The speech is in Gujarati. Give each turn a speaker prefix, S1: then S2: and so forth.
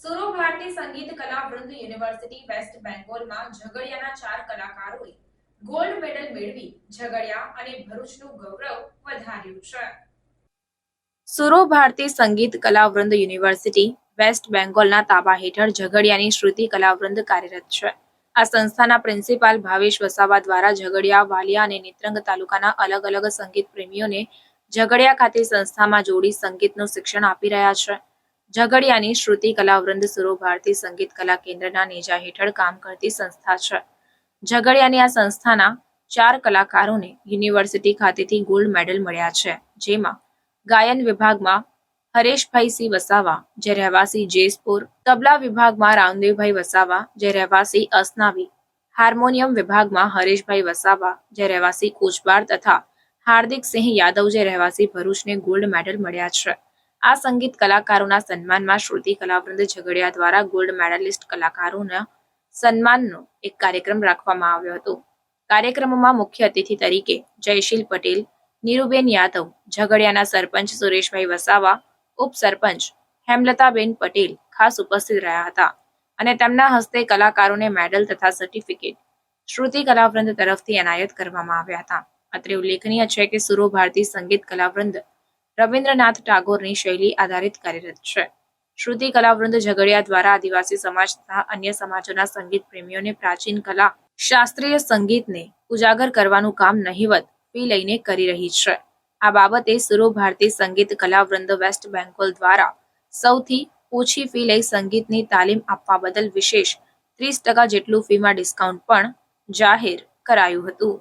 S1: સુરો ભારતી સંગીત કલા વૃંદ યુનિવર્સિટી વેસ્ટ બેંગોલમાં ઝઘડિયાના 4 કલાકારોએ ગોલ્ડ મેડલ મેળવી ઝઘડિયા અને ભરૂચનું ગૌરવ વધાર્યું છે. સુરો ભારતી સંગીત કલાવૃંદ યુનિવર્સિટી વેસ્ટ બેંગોલના તાબા હેઠળ ઝઘડિયાની શ્રુતિ કલાવૃંદ કાર્યરત છે. આ સંસ્થાના પ્રિન્સિપાલ ભાવેશ વસાવા દ્વારા ઝઘડિયા, વાલિયા અને નેત્રંગ તાલુકાના અલગ અલગ સંગીત પ્રેમીઓને ઝઘડિયા ખાતે સંસ્થામાં જોડી સંગીતનું શિક્ષણ આપી રહ્યા છે. ઝઘડિયાની શ્રુતિ કલાવૃંદ સુરો ભારતી સંગીત કલા કેન્દ્રના નેજા હેઠળ કામ કરતી સંસ્થા છે. ઝઘડિયાની આ સંસ્થાના 4 કલાકારોને યુનિવર્સિટી ખાતેથી ગોલ્ડ મેડલ મળ્યા છે, જેમાં ગાયન વિભાગમાં હરેશભાઈ સી વસાવા, જે રહેવાસી જેસપુર, તબલા વિભાગમાં રામદેવભાઈ વસાવા, જે રહેવાસી અસનાવી, હાર્મોનિયમ વિભાગમાં હરેશભાઈ વસાવા, જે રહેવાસી કોચબાર તથા હાર્દિકસિંહ યાદવ, જે રહેવાસી ભરૂચને ગોલ્ડ મેડલ મળ્યા છે. આ સંગીત કલાકારોના સન્માનમાં શ્રુતિ કલાવૃંદ ઝઘડિયા દ્વારા ગોલ્ડ મેડલિસ્ટ કલાકારોના સન્માનનો એક કાર્યક્રમ રાખવામાં આવ્યો હતો. કાર્યક્રમમાં મુખ્ય અતિથિ તરીકે જયશીલ પટેલ, નીરુબેન યાદવ, ઝઘડિયાના સરપંચ સુરેશભાઈ વસાવા, ઉપસરપંચ હેમલતાબેન પટેલ ખાસ ઉપસ્થિત રહ્યા હતા અને તેમના હસ્તે કલાકારોને મેડલ તથા સર્ટિફિકેટ શ્રુતિ કલાવૃંદ તરફથી એનાયત કરવામાં આવ્યા હતા. અત્રે ઉલ્લેખનીય છે કે સુરો ભારતી સંગીત કલાવૃંદ રવિન્દ્રનાથ ટાગોરની શૈલી આધારિત કાર્યરત છે. શ્રુતિ કલાવૃંદ ઝઘડિયા દ્વારા આદિવાસી સમાજ તથા અન્ય સમાજોના સંગીત પ્રેમીઓને પ્રાચીન કલા શાસ્ત્રીય સંગીતને ઉજાગર કરવાનું કામ નહિવત ફી લઈને કરી રહી છે. આ બાબતે સુરો ભારતી સંગીત કલાવૃંદ વેસ્ટ બેંગોલ દ્વારા સૌથી ઓછી ફી લઈ સંગીતની તાલીમ આપવા બદલ વિશેષ 30% જેટલું ફીમાં ડિસ્કાઉન્ટ પણ જાહેર કરાયું હતું.